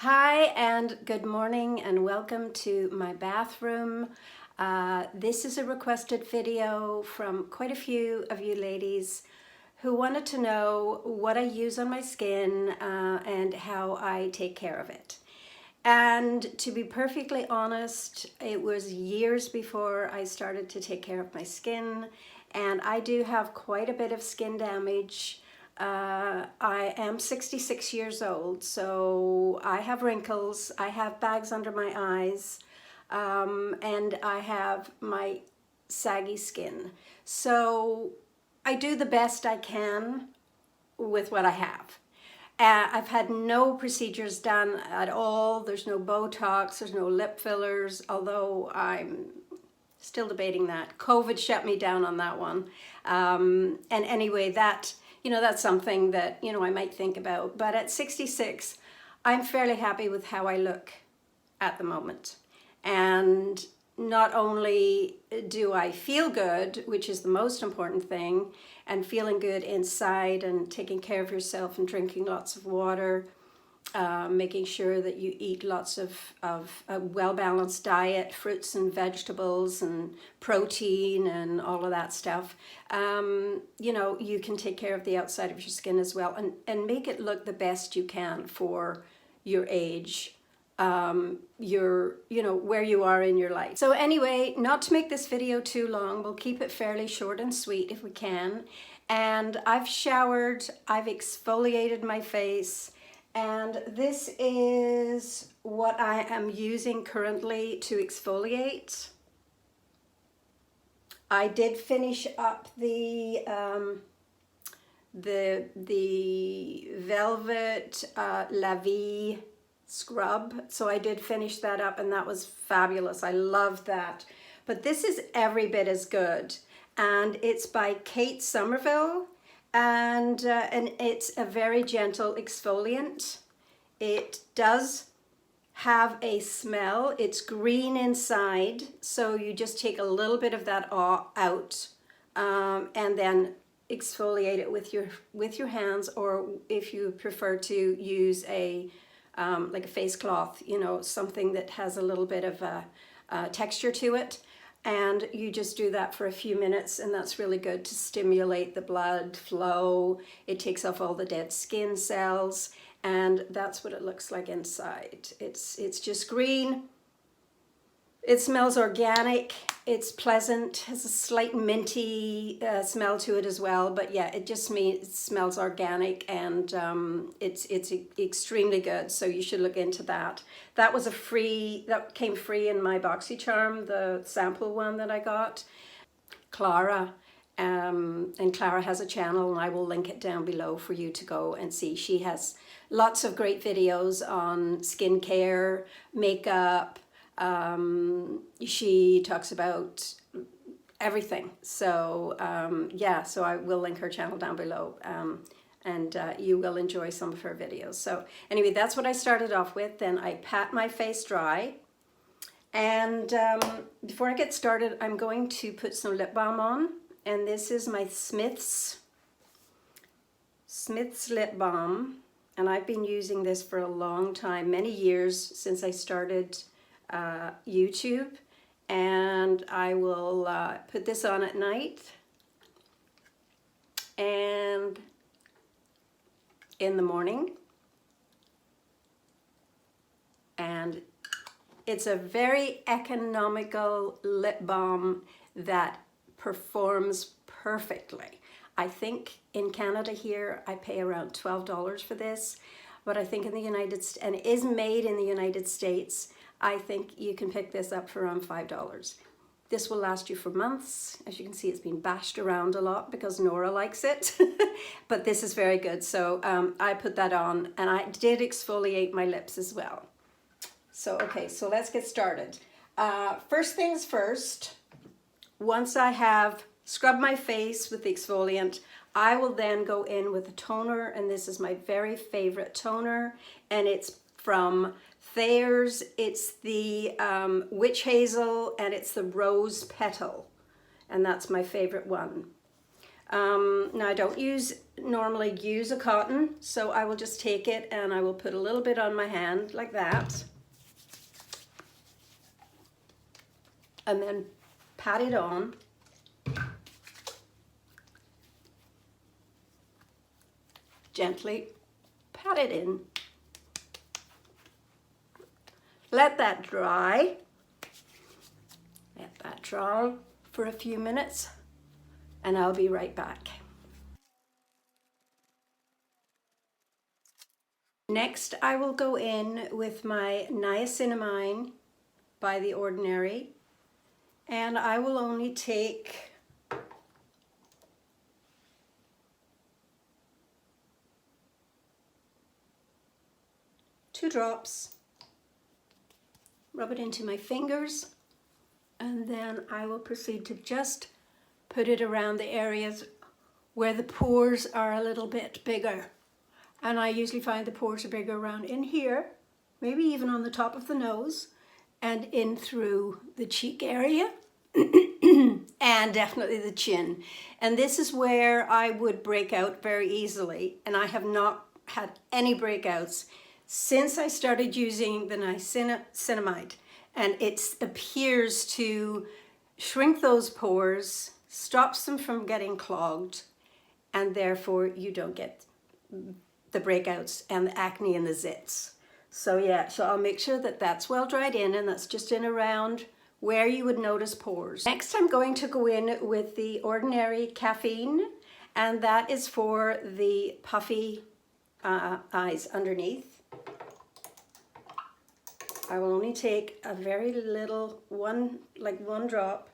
Hi and good morning and welcome to my bathroom. This is a requested video from quite a few of you ladies who wanted to know what I use on my skin and how I take care of it. And to be perfectly honest, it was years before I started to take care of my skin, and I do have quite a bit of skin damage. I am 66 years old, so I have wrinkles, I have bags under my eyes, and I have my saggy skin. So I do the best I can with what I have. I've had no procedures done at all. There's no Botox, there's no lip fillers, although I'm still debating that. COVID shut me down on that one. And anyway, that's something that, I might think about. But at 66, I'm fairly happy with how I look at the moment. And not only do I feel good, which is the most important thing, and feeling good inside and taking care of yourself and drinking lots of water, making sure that you eat lots of a well-balanced diet, fruits and vegetables and protein and all of that stuff. You can take care of the outside of your skin as well and make it look the best you can for your age, where you are in your life. So anyway, not to make this video too long, we'll keep it fairly short and sweet if we can. And I've showered, I've exfoliated my face, and this is what I am using currently to exfoliate. I did finish up the Velvet Lavie scrub, so I did finish that up, and that was fabulous. I loved that. But this is every bit as good, and it's by Somerville, and it's a very gentle exfoliant. It does have a smell. It's green inside, so you just take a little bit of that out, and then exfoliate it with your hands, or if you prefer to use like a face cloth, something that has a little bit of a texture to it. And you just do that for a few minutes, and that's really good to stimulate the blood flow. It takes off all the dead skin cells, and that's what it looks like inside. It's just green. It smells organic, it's pleasant, has a slight minty smell to it as well, but yeah, it just means it smells organic, and it's extremely good, so you should look into that. That came free in my BoxyCharm, the sample one that I got. Clara, and Clara has a channel, and I will link it down below for you to go and see. She has lots of great videos on skincare, makeup. She talks about everything. So yeah, so I will link her channel down below, and you will enjoy some of her videos. So anyway, that's what I started off with. Then I pat my face dry, and before I get started, I'm going to put some lip balm on, and this is my Smith's lip balm, and I've been using this for a long time, many years, since I started YouTube, and I will put this on at night and in the morning, and it's a very economical lip balm that performs perfectly. I think in Canada here I pay around $12 for this, but I think in the United States, and it is made in the United States, I think you can pick this up for around $5. This will last you for months. As you can see, it's been bashed around a lot because Nora likes it, but this is very good. So I put that on, and I did exfoliate my lips as well. So, okay, so let's get started. First things first, once I have scrubbed my face with the exfoliant, I will then go in with a toner, and this is my very favorite toner, and it's from Thayers. It's the witch hazel, and it's the rose petal, and that's my favorite one. Now I don't normally use a cotton, so I will just take it and I will put a little bit on my hand like that. And then pat it on. Gently pat it in. Let that dry. Let that dry for a few minutes and I'll be right back. Next, I will go in with my niacinamide by the Ordinary, and I will only take two drops, rub it into my fingers, and then I will proceed to just put it around the areas where the pores are a little bit bigger. And I usually find the pores are bigger around in here, maybe even on the top of the nose, and in through the cheek area, and definitely the chin. And this is where I would break out very easily, and I have not had any breakouts since I started using the niacinamide. And it appears to shrink those pores, stops them from getting clogged, and therefore you don't get the breakouts and the acne and the zits. So yeah, so I'll make sure that that's well dried in, and that's just in around where you would notice pores. Next, I'm going to go in with the Ordinary Caffeine, and that is for the puffy eyes underneath. I will only take a very little, one drop,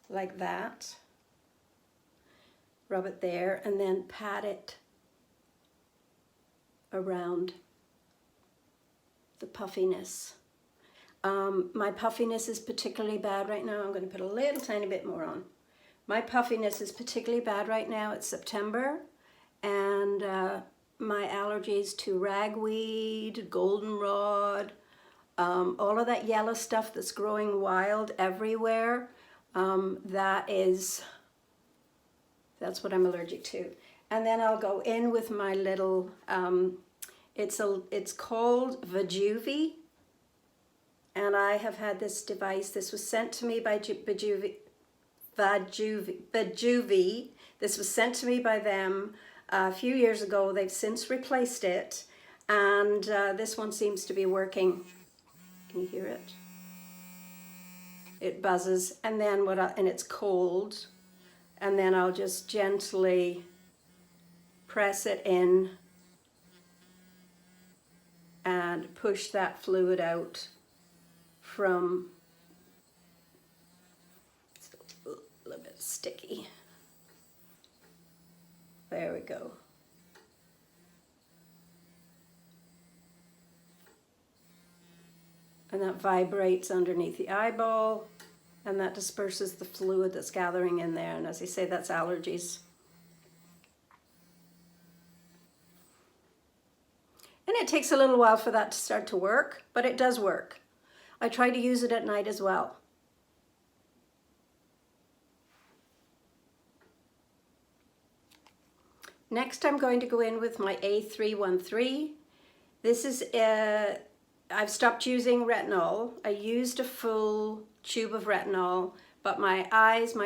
like that. Rub it there, and then pat it around the puffiness. My puffiness is particularly bad right now. I'm going to put a little tiny bit more on. My puffiness is particularly bad right now. It's September, and my allergies to ragweed, goldenrod, all of that yellow stuff that's growing wild everywhere, that's what I'm allergic to. And then I'll go in with my little, it's called Vajuvie, and I have had this device. This was sent to me by Vajuvie. This was sent to me by them a few years ago. They've since replaced it, and this one seems to be working. Can you hear it? It buzzes, and then and it's cold, and then I'll just gently press it in and push that fluid out from, it's a little bit sticky. There we go. And that vibrates underneath the eyeball, and that disperses the fluid that's gathering in there. And as I say, that's allergies. And it takes a little while for that to start to work, but it does work. I try to use it at night as well. Next, I'm going to go in with my A313. This is, I've stopped using retinol. I used a full tube of retinol, but my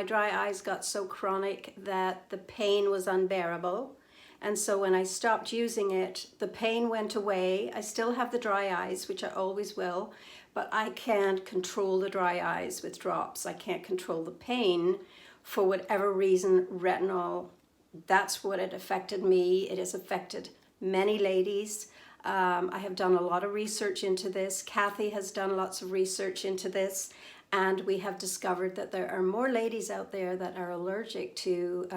dry eyes got so chronic that the pain was unbearable. And so when I stopped using it, the pain went away. I still have the dry eyes, which I always will, but I can't control the dry eyes with drops. I can't control the pain for whatever reason. Retinol, that's what it affected me. It has affected many ladies. I have done a lot of research into this. Kathy has done lots of research into this, and we have discovered that there are more ladies out there that are allergic to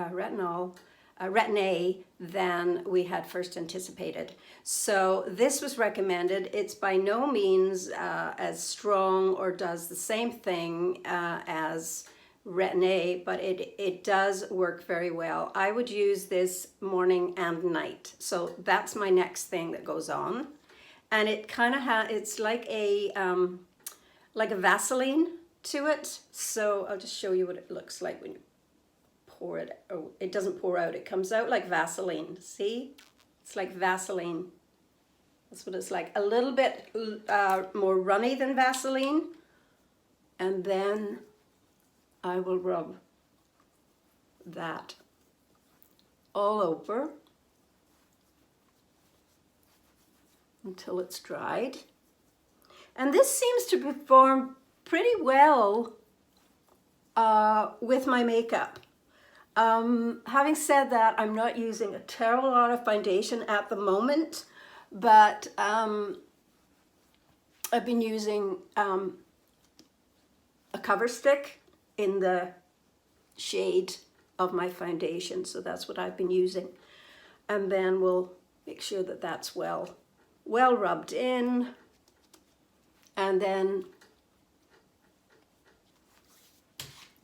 Retin-A than we had first anticipated. So this was recommended. It's by no means as strong or does the same thing as Retin-A, but it does work very well. I would use this morning and night. So that's my next thing that goes on. And it kind of it's like a Vaseline to it. So I'll just show you what it looks like when you pour it, oh, it doesn't pour out, it comes out like Vaseline, see? It's like Vaseline. That's what it's like, a little bit more runny than Vaseline. And then I will rub that all over until it's dried. And this seems to perform pretty well with my makeup. Having said that, I'm not using a terrible lot of foundation at the moment, but I've been using a cover stick in the shade of my foundation, so that's what I've been using. And then we'll make sure that that's well rubbed in, and then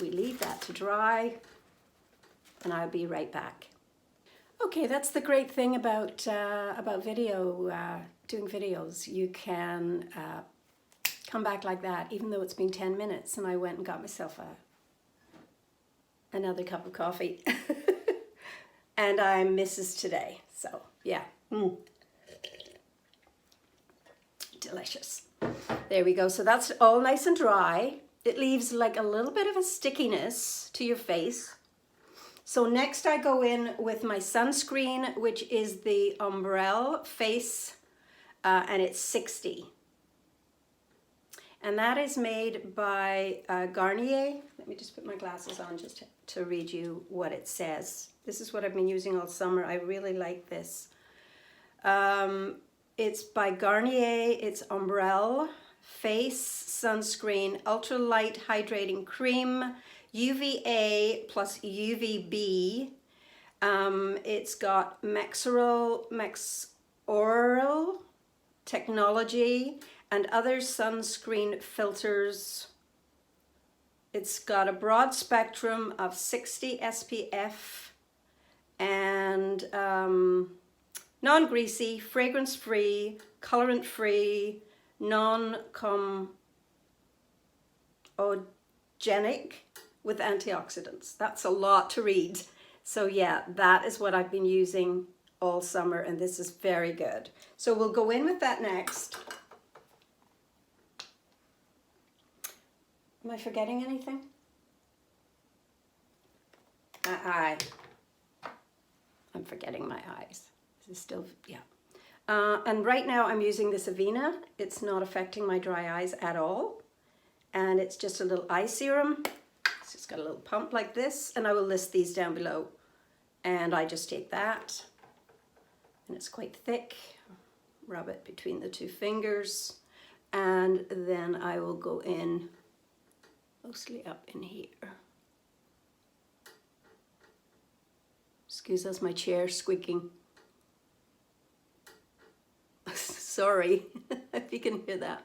we leave that to dry, and I'll be right back. Okay, that's the great thing about doing videos. You can come back like that, even though it's been 10 minutes and I went and got myself another cup of coffee. And I'm Mrs. Today, so yeah. Delicious. There we go. So that's all nice and dry. It leaves like a little bit of a stickiness to your face. So next I go in with my sunscreen, which is the Ombrelle face, and it's 60. And that is made by Garnier. Let me just put my glasses on just to read you what it says. This is what I've been using all summer. I really like this. It's by Garnier. It's Ombrelle Face Sunscreen Ultra Light Hydrating Cream, UVA plus UVB. It's got Maxoral technology and other sunscreen filters. It's got a broad spectrum of 60 SPF and non-greasy, fragrance-free, colorant-free, non-comedogenic with antioxidants. That's a lot to read. So yeah, that is what I've been using all summer, and this is very good. So we'll go in with that next. Am I forgetting anything? I'm forgetting my eyes. This is still, yeah. And right now I'm using this Aveeno. It's not affecting my dry eyes at all. And it's just a little eye serum. It's just got a little pump like this, and I will list these down below. And I just take that, and it's quite thick. Rub it between the two fingers, and then I will go in mostly up in here. Excuse us, my chair squeaking. Sorry if you can hear that.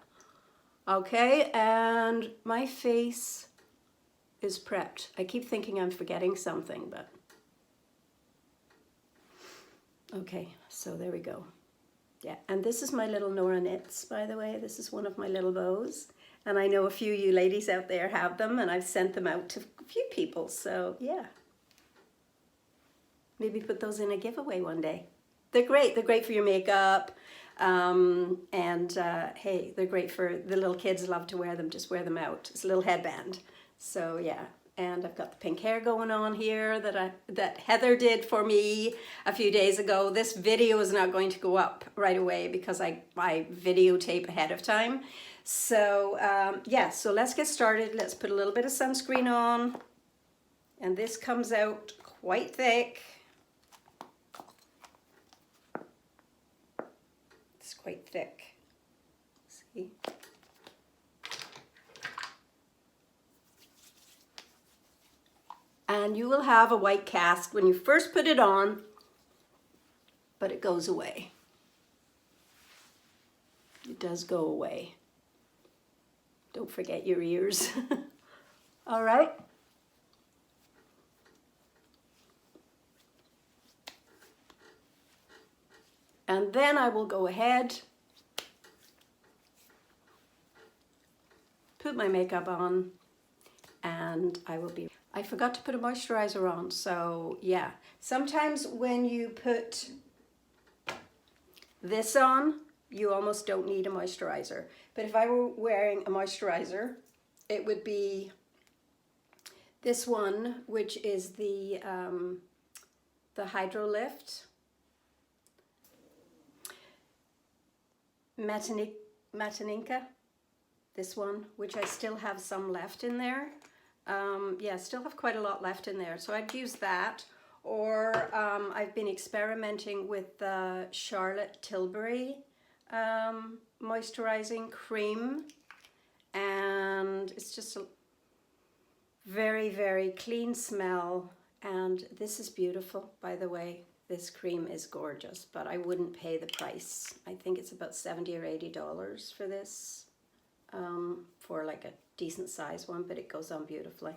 Okay, and my face is prepped. I keep thinking I'm forgetting something, but okay, so there we go. Yeah, and this is my little Nora knits, by the way. This is one of my little bows. And I know a few of you ladies out there have them, and I've sent them out to a few people, so yeah. Maybe put those in a giveaway one day. They're great for your makeup. Hey, they're great for the little kids, love to wear them, just wear them out. It's a little headband. So yeah, and I've got the pink hair going on here that Heather did for me a few days ago. This video is not going to go up right away because I videotape ahead of time. So yeah, so let's get started. Let's put a little bit of sunscreen on, and this comes out quite thick. It's quite thick. See? And you will have a white cast when you first put it on, but it goes away. It does go away. Don't forget your ears. All right. And then I will go ahead, put my makeup on, and I forgot to put a moisturizer on, so yeah. Sometimes when you put this on, you almost don't need a moisturizer. But if I were wearing a moisturizer, it would be this one, which is the Hydro Lift Matinika. This one, which I still have some left in there. Yeah, still have quite a lot left in there. So I'd use that. Or I've been experimenting with the Charlotte Tilbury moisturizing cream. And it's just a very, very clean smell. And this is beautiful, by the way. This cream is gorgeous, but I wouldn't pay the price. I think it's about $70 or $80 for this, for like a decent size one, but it goes on beautifully.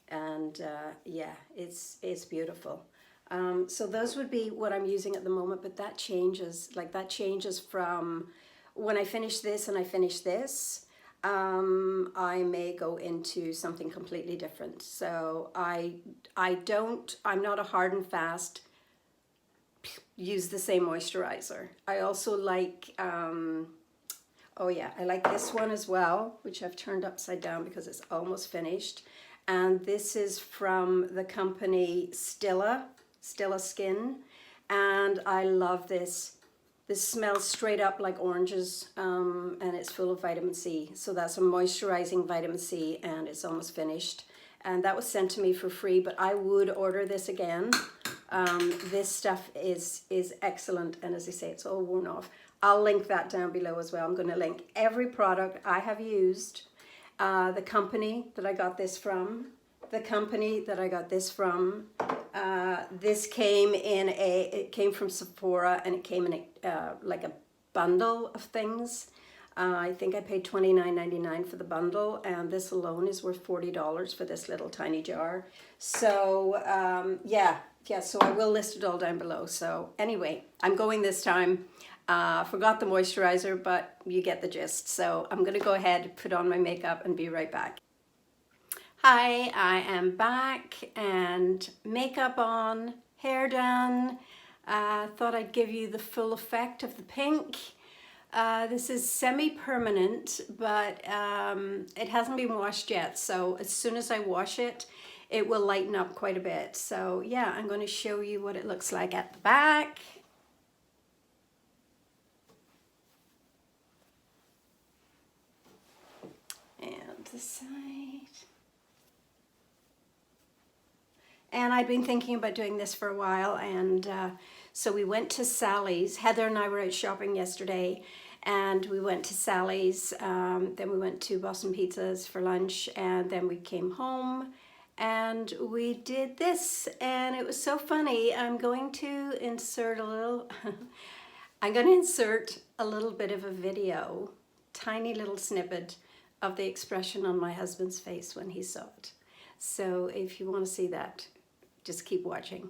And yeah, it's beautiful. So those would be what I'm using at the moment, but that changes. Like that changes from when I finish this and I finish this, I may go into something completely different. So I'm not a hard and fast use the same moisturizer. I also like, oh yeah, I like this one as well, which I've turned upside down because it's almost finished. And this is from the company Stila Skin. And I love this. This smells straight up like oranges, and it's full of vitamin C. So that's a moisturizing vitamin C, and it's almost finished. And that was sent to me for free, but I would order this again. This stuff is excellent, and as I say, it's all worn off. I'll link that down below as well. I'm going to link every product I have used, the company that I got this from, the company that I got this from. This came in it came from Sephora, and it came in like a bundle of things. I think I paid $29.99 for the bundle, and this alone is worth $40 for this little tiny jar. So yeah, so I will list it all down below. So anyway, I'm going this time. Forgot the moisturizer, but you get the gist. So I'm gonna go ahead, put on my makeup, and be right back. Hi, I am back, and makeup on, hair done. Thought I'd give you the full effect of the pink. This is semi-permanent, but it hasn't been washed yet. So as soon as I wash it, it will lighten up quite a bit. So yeah, I'm going to show you what it looks like at the back. And the side. And I'd been thinking about doing this for a while, and so we went to Sally's. Heather and I were out shopping yesterday, and we went to Sally's. Then we went to Boston Pizzas for lunch, and then we came home, and we did this, and it was so funny. I'm going to insert a little. I'm going to insert a little bit of a video, tiny little snippet of the expression on my husband's face when he saw it. So if you want to see that, just keep watching.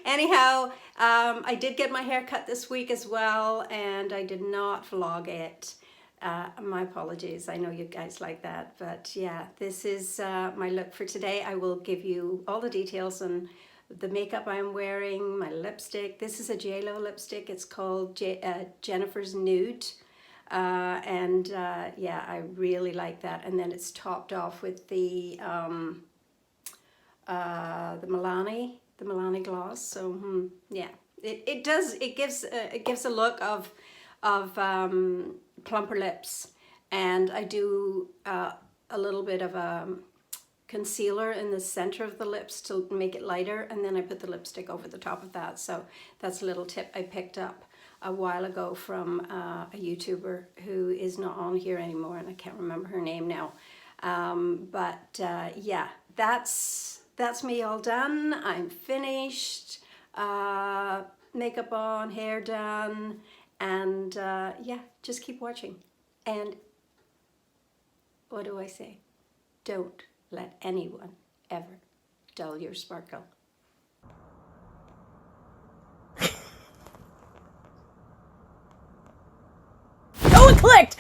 Anyhow, I did get my hair cut this week as well, and I did not vlog it. My apologies, I know you guys like that, but yeah, this is my look for today. I will give you all the details on the makeup I'm wearing, my lipstick. This is a JLo lipstick. It's called Jennifer's Nude. Yeah, I really like that. And then it's topped off with the Milani gloss. So yeah, it gives a look of plumper lips, and I do a little bit of a concealer in the center of the lips to make it lighter, and then I put the lipstick over the top of that. So that's a little tip I picked up a while ago from a YouTuber who is not on here anymore, and I can't remember her name now. Yeah, that's me all done. I'm finished. Makeup on, hair done, and yeah, just keep watching. And what do I say? Don't let anyone ever dull your sparkle. Go and clicked!